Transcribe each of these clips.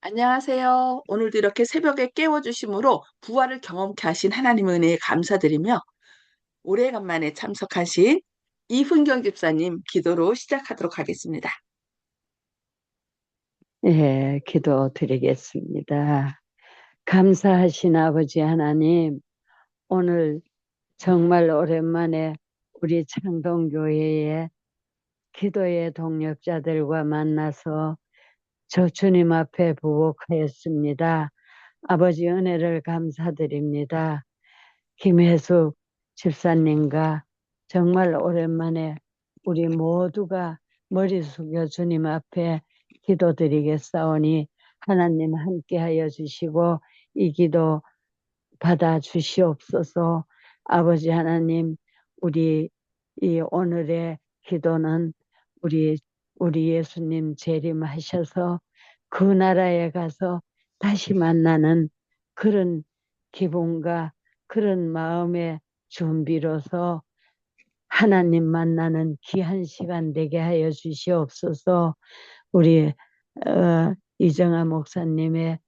안녕하세요. 오늘도 이렇게 새벽에 깨워주심으로 부활을 경험케 하신 하나님의 은혜에 감사드리며 오래간만에 참석하신 이훈경 집사님 기도로 시작하도록 하겠습니다. 예, 기도 드리겠습니다. 감사하신 아버지 하나님, 오늘 정말 오랜만에 우리 창동교회의 기도의 동력자들과 만나서 저 주님 앞에 부복하였습니다. 아버지 은혜를 감사드립니다. 김혜숙 집사님과 정말 오랜만에 우리 모두가 머리 숙여 주님 앞에 기도드리겠사오니 하나님 함께하여 주시고 이 기도 받아 주시옵소서. 아버지 하나님, 우리 이 오늘의 기도는 우리 예수님 재림하셔서 그 나라에 가서 다시 만나는 그런 기분과 그런 마음의 준비로서 하나님 만나는 귀한 시간 되게 하여 주시옵소서. 우리 이정아 목사님의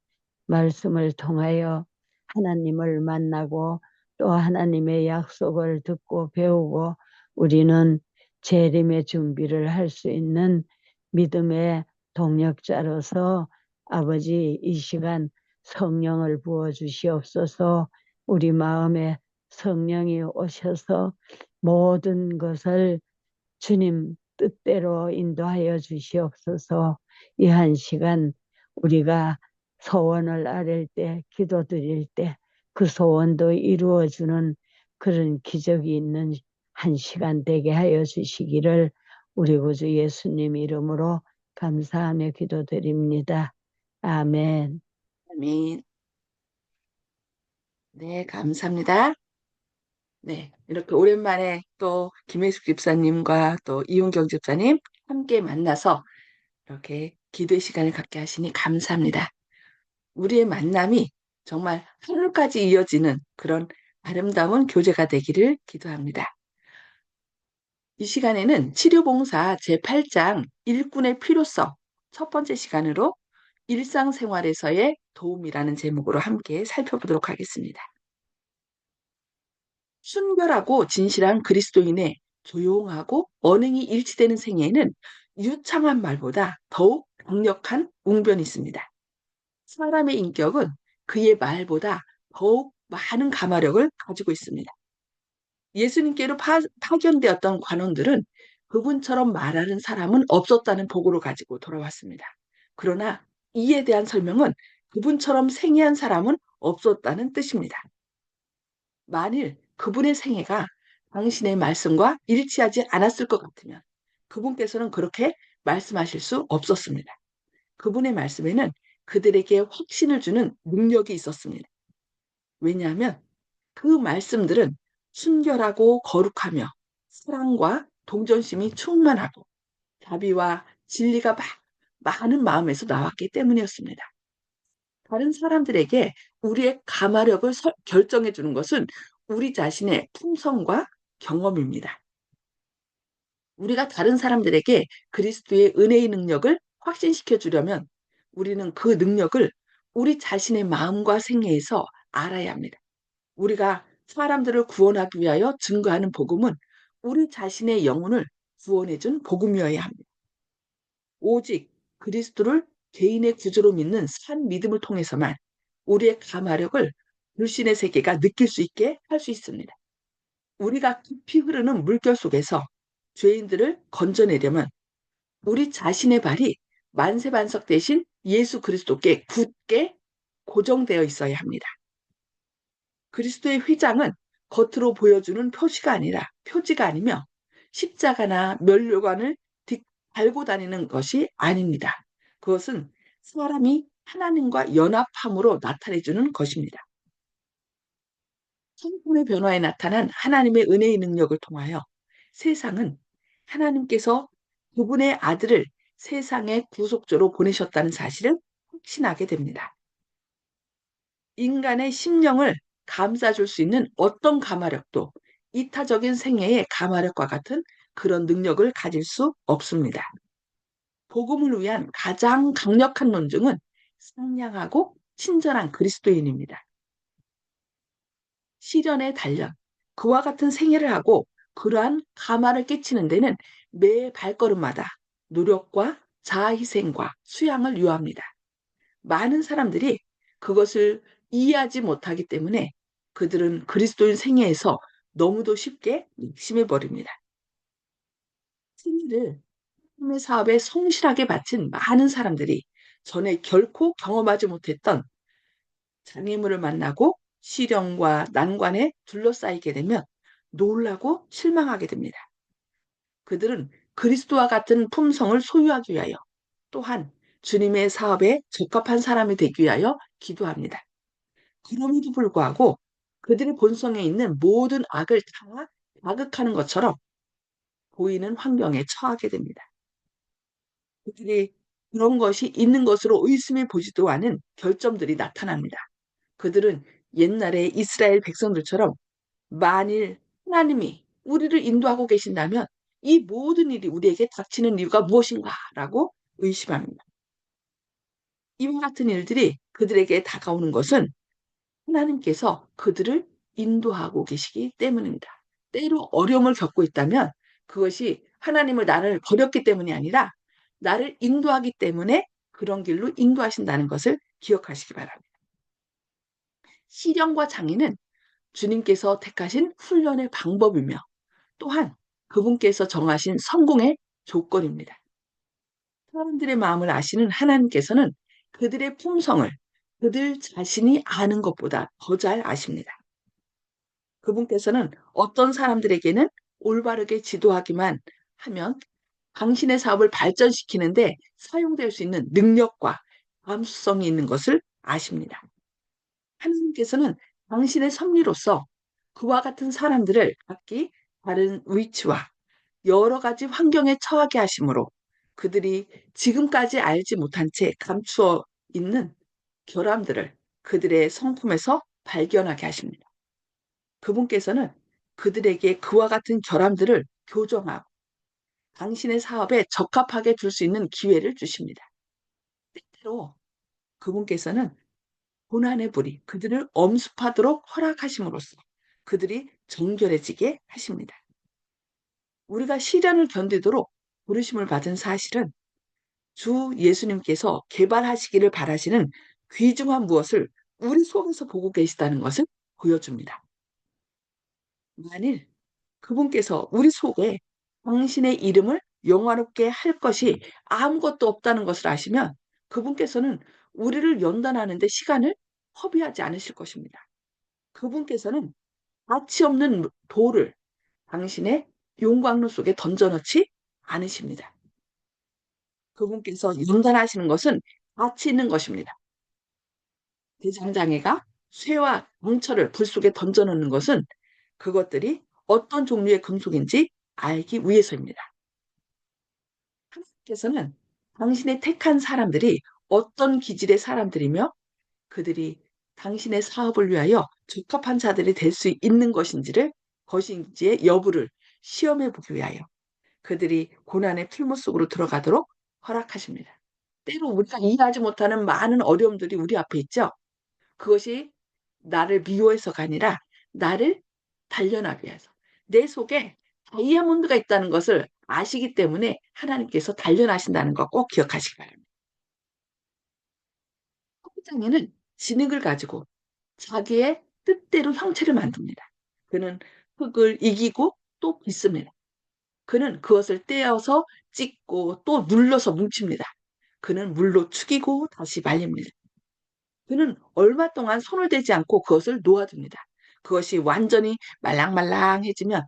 말씀을 통하여 하나님을 만나고 또 하나님의 약속을 듣고 배우고 우리는 재림의 준비를 할 수 있는 믿음의 동력자로서 아버지 이 시간 성령을 부어 주시옵소서. 우리 마음에 성령이 오셔서 모든 것을 주님 뜻대로 인도하여 주시옵소서. 이 한 시간 우리가 소원을 아뢰 때, 기도드릴 때 그 소원도 이루어주는 그런 기적이 있는 한 시간 되게 하여 주시기를 우리 구주 예수님 이름으로 감사하며 기도드립니다. 아멘. 아멘. 네, 감사합니다. 네, 이렇게 오랜만에 또 김혜숙 집사님과 또 이훈경 집사님 함께 만나서 이렇게 기도의 시간을 갖게 하시니 감사합니다. 우리의 만남이 정말 하늘까지 이어지는 그런 아름다운 교제가 되기를 기도합니다. 이 시간에는 치료봉사 제8장 일꾼의 필요성 첫 번째 시간으로 일상생활에서의 도움이라는 제목으로 함께 살펴보도록 하겠습니다. 순결하고 진실한 그리스도인의 조용하고 언행이 일치되는 생애에는 유창한 말보다 더욱 강력한 웅변이 있습니다. 사람의 인격은 그의 말보다 더욱 많은 가마력을 가지고 있습니다. 예수님께로 파견되었던 관원들은 그분처럼 말하는 사람은 없었다는 보고를 가지고 돌아왔습니다. 그러나 이에 대한 설명은 그분처럼 생애한 사람은 없었다는 뜻입니다. 만일 그분의 생애가 당신의 말씀과 일치하지 않았을 것 같으면 그분께서는 그렇게 말씀하실 수 없었습니다. 그분의 말씀에는 그들에게 확신을 주는 능력이 있었습니다. 왜냐하면 그 말씀들은 순결하고 거룩하며 사랑과 동정심이 충만하고 자비와 진리가 많은 마음에서 나왔기 때문이었습니다. 다른 사람들에게 우리의 가마력을 결정해 주는 것은 우리 자신의 품성과 경험입니다. 우리가 다른 사람들에게 그리스도의 은혜의 능력을 확신시켜 주려면 우리는 그 능력을 우리 자신의 마음과 생애에서 알아야 합니다. 우리가 사람들을 구원하기 위하여 증거하는 복음은 우리 자신의 영혼을 구원해 준 복음이어야 합니다. 오직 그리스도를 개인의 구주로 믿는 산 믿음을 통해서만 우리의 가마력을 불신의 세계가 느낄 수 있게 할 수 있습니다. 우리가 깊이 흐르는 물결 속에서 죄인들을 건져내려면 우리 자신의 발이 만세반석 대신 예수 그리스도께 굳게 고정되어 있어야 합니다. 그리스도의 휘장은 겉으로 보여주는 표시가 아니라 표지가 아니며 십자가나 면류관을 달고 다니는 것이 아닙니다. 그것은 사람이 하나님과 연합함으로 나타내주는 것입니다. 성품의 변화에 나타난 하나님의 은혜의 능력을 통하여 세상은 하나님께서 그분의 아들을 세상의 구속주로 보내셨다는 사실을 확신하게 됩니다. 인간의 심령을 감싸줄 수 있는 어떤 가마력도 이타적인 생애의 가마력과 같은 그런 능력을 가질 수 없습니다. 복음을 위한 가장 강력한 논증은 상냥하고 친절한 그리스도인입니다. 시련의 단련, 그와 같은 생애를 하고 그러한 가마를 깨치는 데는 매 발걸음마다 노력과 자아희생과 수양을 요합니다. 많은 사람들이 그것을 이해하지 못하기 때문에 그들은 그리스도인 생애에서 너무도 쉽게 낙심해 버립니다. 생애를 하나님의 사업에 성실하게 바친 많은 사람들이 전에 결코 경험하지 못했던 장애물을 만나고 시련과 난관에 둘러싸이게 되면 놀라고 실망하게 됩니다. 그들은 그리스도와 같은 품성을 소유하기 위하여 또한 주님의 사업에 적합한 사람이 되기 위하여 기도합니다. 그럼에도 불구하고 그들의 본성에 있는 모든 악을 다 자극하는 것처럼 보이는 환경에 처하게 됩니다. 그들이 그런 것이 있는 것으로 의심해 보지도 않은 결점들이 나타납니다. 그들은 옛날에 이스라엘 백성들처럼 만일 하나님이 우리를 인도하고 계신다면 이 모든 일이 우리에게 닥치는 이유가 무엇인가? 라고 의심합니다. 이와 같은 일들이 그들에게 다가오는 것은 하나님께서 그들을 인도하고 계시기 때문입니다. 때로 어려움을 겪고 있다면 그것이 하나님을 나를 버렸기 때문이 아니라 나를 인도하기 때문에 그런 길로 인도하신다는 것을 기억하시기 바랍니다. 시련과 장애는 주님께서 택하신 훈련의 방법이며 또한 그분께서 정하신 성공의 조건입니다. 사람들의 마음을 아시는 하나님께서는 그들의 품성을 그들 자신이 아는 것보다 더 잘 아십니다. 그분께서는 어떤 사람들에게는 올바르게 지도하기만 하면 당신의 사업을 발전시키는데 사용될 수 있는 능력과 감수성이 있는 것을 아십니다. 하나님께서는 당신의 섭리로서 그와 같은 사람들을 각기 다른 위치와 여러 가지 환경에 처하게 하심으로 그들이 지금까지 알지 못한 채 감추어 있는 결함들을 그들의 성품에서 발견하게 하십니다. 그분께서는 그들에게 그와 같은 결함들을 교정하고 당신의 사업에 적합하게 둘 수 있는 기회를 주십니다. 때때로 그분께서는 고난의 불이 그들을 엄습하도록 허락하심으로써 그들이 정결해지게 하십니다. 우리가 시련을 견디도록 부르심을 받은 사실은 주 예수님께서 개발하시기를 바라시는 귀중한 무엇을 우리 속에서 보고 계시다는 것을 보여줍니다. 만일 그분께서 우리 속에 당신의 이름을 영화롭게 할 것이 아무것도 없다는 것을 아시면 그분께서는 우리를 연단하는 데 시간을 허비하지 않으실 것입니다. 그분께서는 가치 없는 돌을 당신의 용광로 속에 던져 넣지 않으십니다. 그분께서 연단하시는 것은 가치 있는 것입니다. 대장장이가 쇠와 강철을 불 속에 던져 넣는 것은 그것들이 어떤 종류의 금속인지 알기 위해서입니다. 하나님께서는 당신의 택한 사람들이 어떤 기질의 사람들이며 그들이 당신의 사업을 위하여 적합한 자들이 될 수 있는 것인지의 여부를 시험해 보기 위하여 그들이 고난의 풀무 속으로 들어가도록 허락하십니다. 때로 우리가 이해하지 못하는 많은 어려움들이 우리 앞에 있죠. 그것이 나를 미워해서가 아니라 나를 단련하기 위해서. 내 속에 다이아몬드가 있다는 것을 아시기 때문에 하나님께서 단련하신다는 거 꼭 기억하시기 바랍니다. 장에는 지능을 가지고 자기의 뜻대로 형체를 만듭니다. 그는 흙을 이기고 또 빚습니다. 그는 그것을 떼어서 찢고 또 눌러서 뭉칩니다. 그는 물로 축이고 다시 말립니다. 그는 얼마 동안 손을 대지 않고 그것을 놓아둡니다. 그것이 완전히 말랑말랑해지면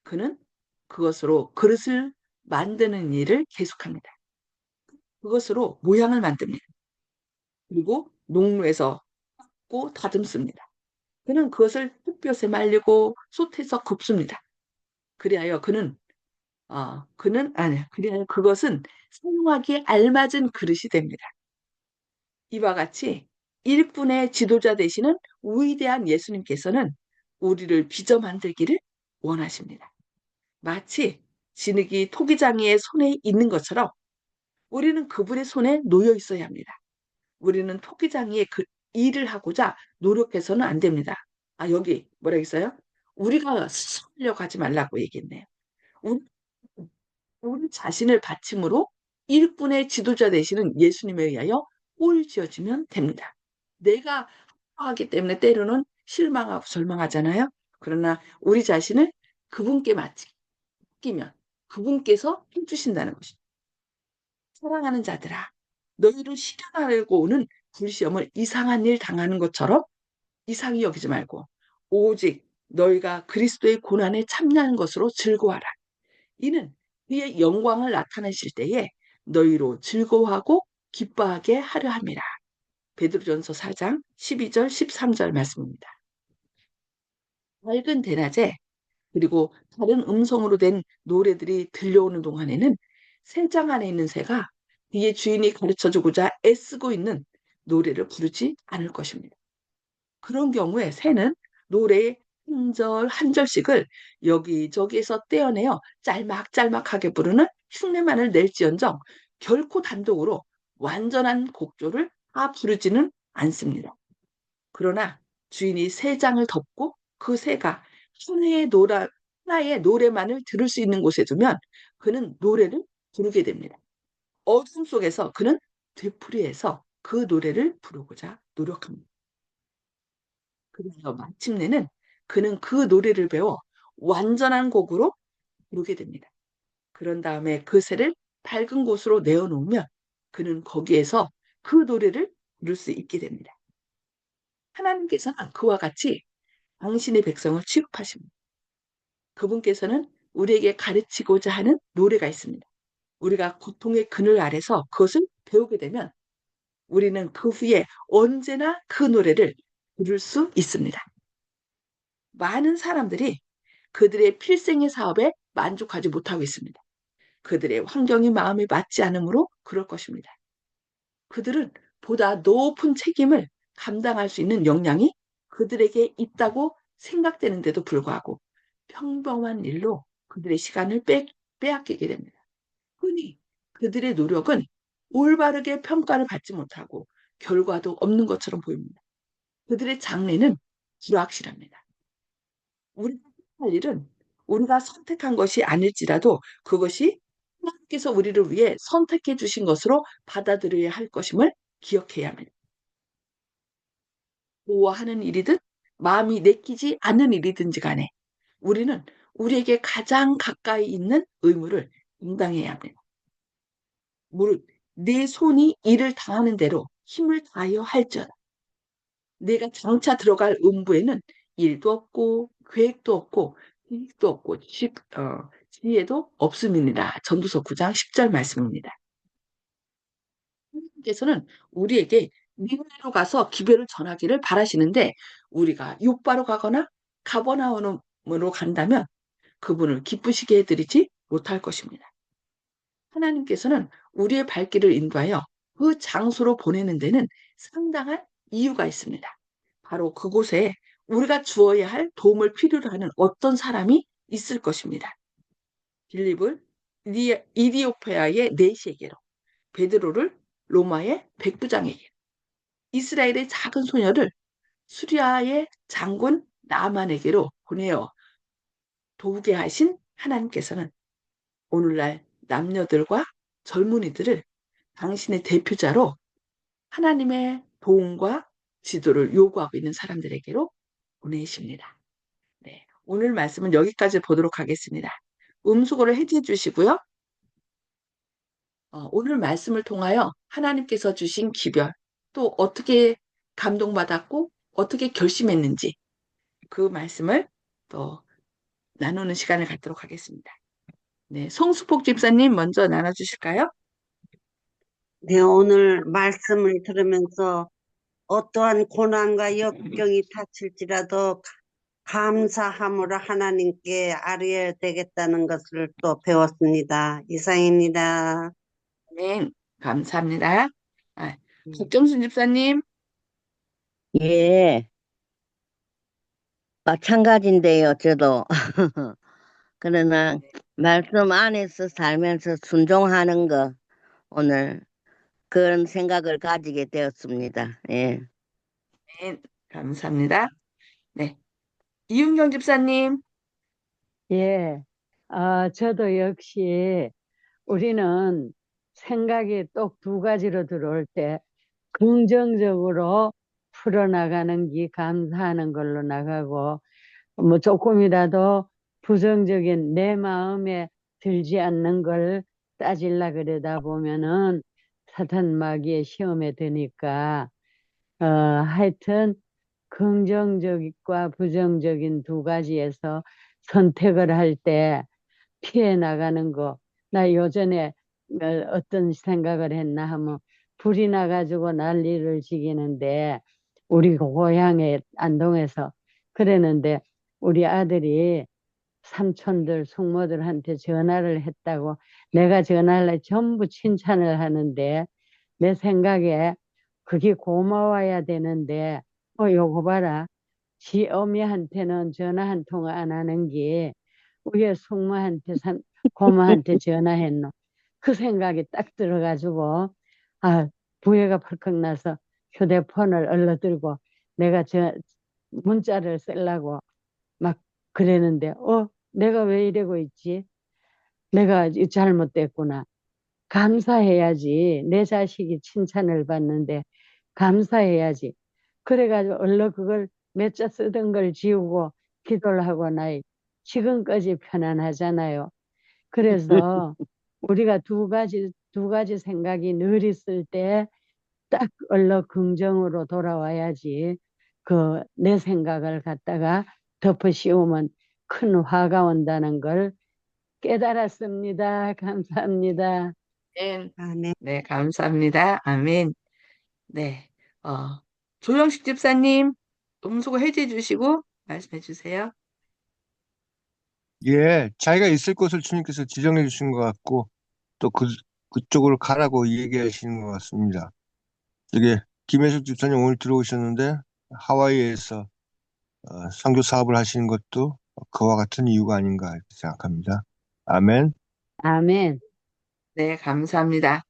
그는 그것으로 그릇을 만드는 일을 계속합니다. 그것으로 모양을 만듭니다. 그리고 농로에서 고 다듬습니다. 그는 그것을 햇볕에 말리고 솥에서 굽습니다. 그리하여 그리하여 그것은 사용하기에 알맞은 그릇이 됩니다. 이와 같이 일꾼의 지도자 되시는 위대한 예수님께서는 우리를 빚어 만들기를 원하십니다. 마치 진흙이 토기장이의 손에 있는 것처럼 우리는 그분의 손에 놓여 있어야 합니다. 우리는 토기장이의 그 일을 하고자 노력해서는 안 됩니다. 아, 여기 뭐라 했어요? 우리가 스스로 하지 말라고 얘기했네요. 우리, 우리 자신을 바침으로 일꾼의 지도자 되시는 예수님에 의하여 꼴 지어지면 됩니다. 내가 하기 때문에 때로는 실망하고 절망하잖아요. 그러나 우리 자신을 그분께 맡기면 그분께서 해주신다는 것입니다. 사랑하는 자들아, 너희를 시련하려고 오는 불시험을 이상한 일 당하는 것처럼 이상히 여기지 말고 오직 너희가 그리스도의 고난에 참여하는 것으로 즐거워하라. 이는 그의 영광을 나타내실 때에 너희로 즐거워하고 기뻐하게 하려 함이라. 베드로전서 4장 12절 13절 말씀입니다. 밝은 대낮에 그리고 다른 음성으로 된 노래들이 들려오는 동안에는 새장 안에 있는 새가 그의 주인이 가르쳐주고자 애쓰고 있는 노래를 부르지 않을 것입니다. 그런 경우에 새는 노래의 한 절 한 절씩을 여기저기에서 떼어내어 짤막짤막하게 부르는 흉내만을 낼지언정 결코 단독으로 완전한 곡조를 다 부르지는 않습니다. 그러나 주인이 새 장을 덮고 그 새가 하나의 노래만을 들을 수 있는 곳에 두면 그는 노래를 부르게 됩니다. 어둠 속에서 그는 되풀이해서 그 노래를 부르고자 노력합니다. 그래서 마침내는 그는 그 노래를 배워 완전한 곡으로 부르게 됩니다. 그런 다음에 그 새를 밝은 곳으로 내어놓으면 그는 거기에서 그 노래를 부를 수 있게 됩니다. 하나님께서는 그와 같이 당신의 백성을 취급하십니다. 그분께서는 우리에게 가르치고자 하는 노래가 있습니다. 우리가 고통의 그늘 아래서 그것을 배우게 되면 우리는 그 후에 언제나 그 노래를 부를 수 있습니다. 많은 사람들이 그들의 필생의 사업에 만족하지 못하고 있습니다. 그들의 환경이 마음에 맞지 않으므로 그럴 것입니다. 그들은 보다 높은 책임을 감당할 수 있는 역량이 그들에게 있다고 생각되는데도 불구하고 평범한 일로 그들의 시간을 빼앗기게 됩니다. 흔히 그들의 노력은 올바르게 평가를 받지 못하고 결과도 없는 것처럼 보입니다. 그들의 장래는 불확실합니다. 우리가 할 일은 우리가 선택한 것이 아닐지라도 그것이 하나님께서 우리를 위해 선택해 주신 것으로 받아들여야 할 것임을 기억해야 합니다. 좋아하는 일이든 마음이 내키지 않는 일이든지 간에 우리는 우리에게 가장 가까이 있는 의무를 감당해야 합니다. 무릇 내 손이 일을 다하는 대로 힘을 다하여 할지어다. 내가 장차 들어갈 음부에는 일도 없고 계획도 없고 계획도 없고 지혜도 없음이니라. 전도서 9장 10절 말씀입니다. 하나님께서는 우리에게 니느웨로 가서 기별을 전하기를 바라시는데 우리가 욥바로 가거나 가버나움으로 간다면 그분을 기쁘시게 해드리지 못할 것입니다. 하나님께서는 우리의 발길을 인도하여 그 장소로 보내는 데는 상당한 이유가 있습니다. 바로 그곳에 우리가 주어야 할 도움을 필요로 하는 어떤 사람이 있을 것입니다. 빌립을 이디오피아의 네시에게로, 베드로를 로마의 백부장에게, 이스라엘의 작은 소녀를 수리아의 장군 나만에게로 보내어 도우게 하신 하나님께서는 오늘날 남녀들과 젊은이들을 당신의 대표자로 하나님의 도움과 지도를 요구하고 있는 사람들에게로 보내십니다. 네, 오늘 말씀은 여기까지 보도록 하겠습니다. 음수거를 해제해 주시고요. 오늘 말씀을 통하여 하나님께서 주신 기별, 또 어떻게 감동받았고 어떻게 결심했는지 그 말씀을 또 나누는 시간을 갖도록 하겠습니다. 네, 송수폭 집사님 먼저 나눠주실까요? 네, 오늘 말씀을 들으면서 어떠한 고난과 역경이 닥칠지라도 감사함으로 하나님께 아뢰어야 되겠다는 것을 또 배웠습니다. 이상입니다. 네, 감사합니다. 아, 박정순 집사님. 예, 마찬가지인데요, 저도. 그러나 말씀 안에서 살면서 순종하는 거 오늘 그런 생각을 가지게 되었습니다. 예. 네, 감사합니다. 네, 이윤경 집사님. 예. 저도 역시 우리는 생각이 또 두 가지로 들어올 때 긍정적으로 풀어나가는 게 감사하는 걸로 나가고 뭐 조금이라도 부정적인 내 마음에 들지 않는 걸 따질라 그러다 보면은 사탄 마귀의 시험에 드니까 하여튼 긍정적과 부정적인 두 가지에서 선택을 할 때 피해 나가는 거. 나 요전에 어떤 생각을 했나 하면 불이 나가지고 난리를 지기는데 우리 고향에 안동에서 그랬는데 우리 아들이 삼촌들 숙모들한테 전화를 했다고 내가 전화를 전부 칭찬을 하는데 내 생각에 그게 고마워야 되는데 요거 봐라. 지 어미한테는 전화 한 통 안 하는 게 우리 숙모한테 고모한테 전화했노. 그 생각이 딱 들어가지고 아 부해가 펄컥 나서 휴대폰을 얼른 들고 내가 문자를 쓰려고 막 그랬는데 내가 왜 이러고 있지? 내가 잘못됐구나. 감사해야지. 내 자식이 칭찬을 받는데 감사해야지. 그래가지고 얼른 그걸 몇 자 쓰던 걸 지우고 기도를 하고 나 지금까지 편안하잖아요. 그래서 우리가 두 가지 생각이 늘 있을 때 딱 얼른 긍정으로 돌아와야지. 내 생각을 갖다가 덮어 씌우면 큰 화가 온다는 걸 깨달았습니다. 감사합니다. 네, 아멘. 네, 감사합니다. 아멘. 네, 어, 조영식 집사님, 음소거 해제해 주시고 말씀해 주세요. 예, 자기가 있을 곳을 주님께서 지정해 주신 것 같고, 또 그쪽으로 가라고 얘기하시는 것 같습니다. 이게 김혜숙 집사님 오늘 들어오셨는데, 하와이에서 선교 사업을 하시는 것도 그와 같은 이유가 아닌가 이렇게 생각합니다. 아멘. 아멘. 네, 감사합니다.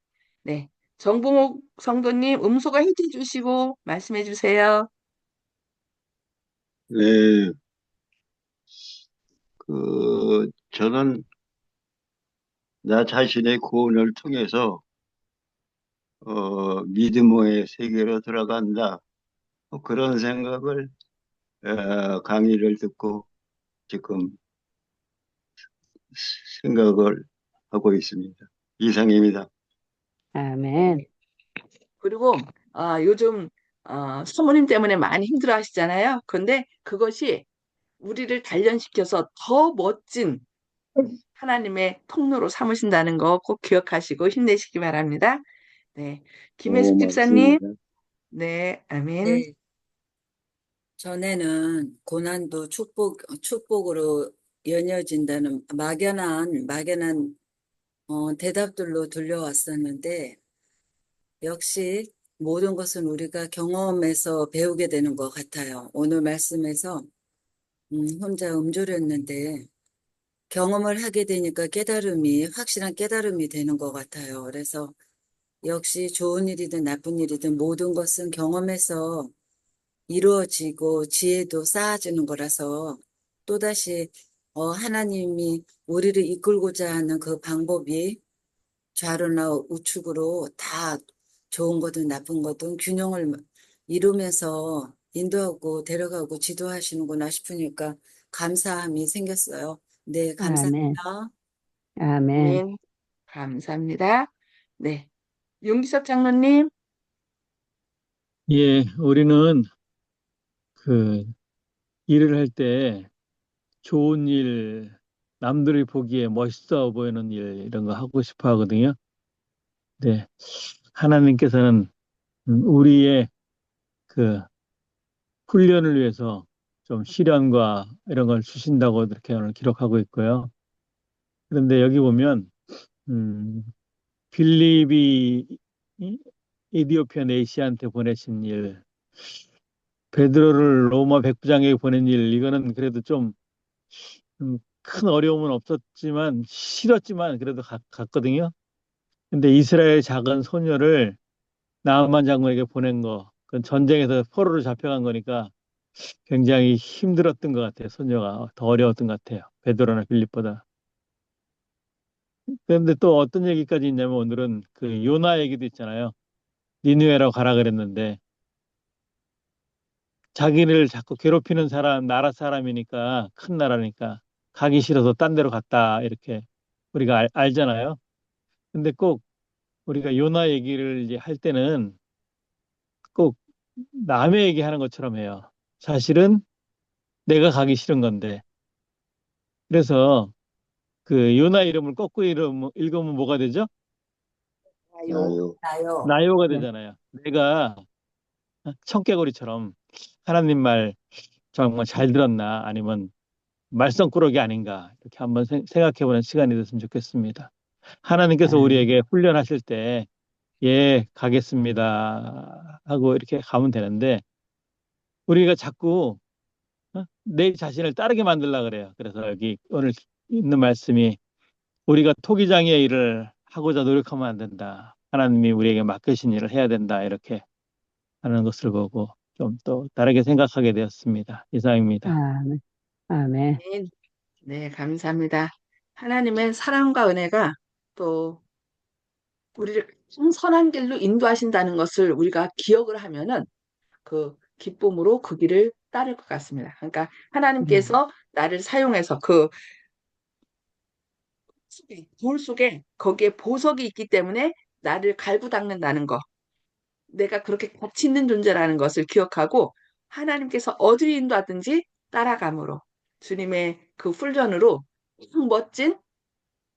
네, 정봉옥 성도님, 음소거 해제해 주시고 말씀해 주세요. 네, 저는 나 자신의 구원을 통해서, 믿음의 세계로 들어간다. 그런 생각을, 강의를 듣고 지금 생각을 하고 있습니다. 이상입니다. 아멘. 그리고 요즘 사모님 때문에 많이 힘들어 하시잖아요. 그런데 그것이 우리를 단련시켜서 더 멋진 하나님의 통로로 삼으신다는 거 꼭 기억하시고 힘내시기 바랍니다. 네. 김혜숙 집사님, 맞습니다. 네, 아멘. 네, 전에는 고난도 축복으로 연이어진다는 막연한 대답들로 들려왔었는데, 역시 모든 것은 우리가 경험에서 배우게 되는 것 같아요. 오늘 말씀에서 혼자 음조렸는데, 경험을 하게 되니까 확실한 깨달음이 되는 것 같아요. 그래서 역시 좋은 일이든 나쁜 일이든 모든 것은 경험에서 이루어지고 지혜도 쌓아지는 거라서 또다시 하나님이 우리를 이끌고자 하는 그 방법이 좌로나 우측으로 다 좋은 거든 나쁜 거든 균형을 이루면서 인도하고 데려가고 지도하시는구나 싶으니까 감사함이 생겼어요. 네, 아멘. 감사합니다. 아멘. 아멘. 감사합니다. 네. 윤기석 장로님, 예, 우리는 그 일을 할 때 좋은 일, 남들이 보기에 멋있어 보이는 일, 이런 거 하고 싶어 하거든요. 네. 하나님께서는 우리의 그 훈련을 위해서 좀 시련과 이런 걸 주신다고 이렇게 오늘 기록하고 있고요. 그런데 여기 보면, 음, 빌립이 이디오피아 내시한테 보내신 일, 베드로를 로마 백부장에게 보낸 일, 이거는 그래도 좀 큰 어려움은 없었지만 싫었지만 그래도 갔거든요. 근데 이스라엘 작은 소녀를 나만 장군에게 보낸 거, 그건 전쟁에서 포로로 잡혀간 거니까 굉장히 힘들었던 것 같아요. 손녀가 더 어려웠던 것 같아요. 베드로나 빌립보다. 그런데 또 어떤 얘기까지 있냐면 오늘은 그 요나 얘기도 있잖아요. 니느웨로 가라 그랬는데 자기를 자꾸 괴롭히는 사람, 나라 사람이니까 큰 나라니까 가기 싫어서 딴 데로 갔다 이렇게 우리가 알잖아요. 근데 꼭 우리가 요나 얘기를 이제 할 때는 꼭 남의 얘기하는 것처럼 해요. 사실은 내가 가기 싫은 건데. 그래서 그 요나 이름을 거꾸로 읽으면 뭐가 되죠? 나요. 나요. 나요. 나요가 네. 되잖아요. 내가 청개구리처럼 하나님 말 정말 잘 들었나 아니면 말썽꾸러기 아닌가 이렇게 한번 생각해보는 시간이 됐으면 좋겠습니다. 하나님께서 아멘. 우리에게 훈련하실 때 예, 가겠습니다 하고 이렇게 가면 되는데 우리가 자꾸 내 자신을 따르게 만들려 그래요. 그래서 여기 오늘 있는 말씀이 우리가 토기장의 일을 하고자 노력하면 안 된다. 하나님이 우리에게 맡기신 일을 해야 된다. 이렇게 하는 것을 보고 좀 또 다르게 생각하게 되었습니다. 이상입니다. 아멘. 아멘. 네, 네, 감사합니다. 하나님의 사랑과 은혜가 또 우리를 선한 길로 인도하신다는 것을 우리가 기억을 하면은 그 기쁨으로 그 길을 따를 것 같습니다. 그러니까 음. 하나님께서 나를 사용해서 그 돌 속에 거기에 보석이 있기 때문에 나를 갈고 닦는다는 거. 내가 그렇게 가치 있는 존재라는 것을 기억하고 하나님께서 어디를 인도하든지 따라감으로 주님의 그 훈련으로 멋진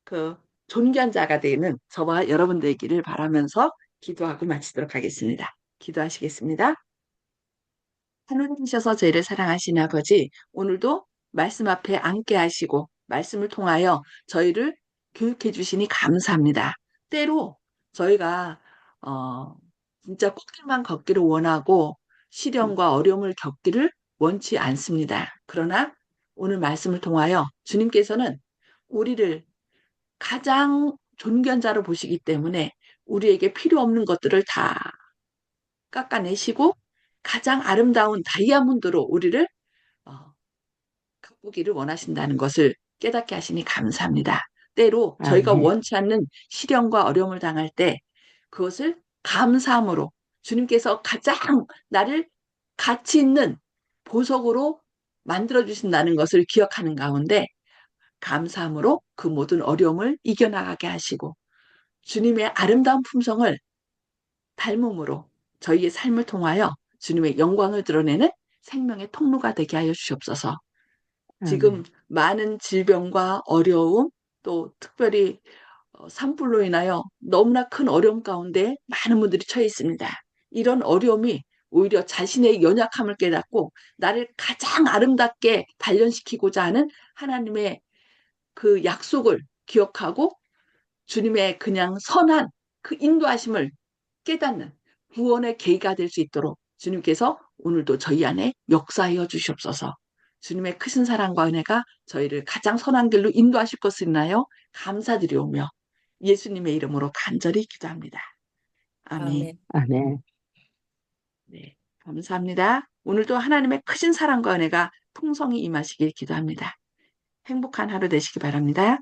그 존귀한 자가 되는 저와 여러분 되기를 바라면서 기도하고 마치도록 하겠습니다. 기도하시겠습니다. 하늘에 계셔서 저희를 사랑하시는 아버지, 오늘도 말씀 앞에 앉게 하시고 말씀을 통하여 저희를 교육해 주시니 감사합니다. 때로 저희가 어, 진짜 꽃길만 걷기를 원하고 시련과 어려움을 겪기를 원치 않습니다. 그러나 오늘 말씀을 통하여 주님께서는 우리를 가장 존귀한 자로 보시기 때문에 우리에게 필요 없는 것들을 다 깎아내시고 가장 아름다운 다이아몬드로 우리를 어, 가꾸기를 원하신다는 것을 깨닫게 하시니 감사합니다. 때로 저희가 아멘. 원치 않는 시련과 어려움을 당할 때 그것을 감사함으로 주님께서 가장 나를 가치 있는 보석으로 만들어 주신다는 것을 기억하는 가운데 감사함으로 그 모든 어려움을 이겨나가게 하시고 주님의 아름다운 품성을 닮음으로 저희의 삶을 통하여 주님의 영광을 드러내는 생명의 통로가 되게 하여 주시옵소서. 지금 아멘. 많은 질병과 어려움, 또 특별히 산불로 인하여 너무나 큰 어려움 가운데 많은 분들이 처해 있습니다. 이런 어려움이 오히려 자신의 연약함을 깨닫고 나를 가장 아름답게 단련시키고자 하는 하나님의 그 약속을 기억하고 주님의 그냥 선한 그 인도하심을 깨닫는 구원의 계기가 될 수 있도록 주님께서 오늘도 저희 안에 역사하여 주시옵소서. 주님의 크신 사랑과 은혜가 저희를 가장 선한 길로 인도하실 것을 인하여 감사드리오며 예수님의 이름으로 간절히 기도합니다. 아멘. 아멘. 아멘. 네, 감사합니다. 오늘도 하나님의 크신 사랑과 은혜가 풍성히 임하시길 기도합니다. 행복한 하루 되시기 바랍니다.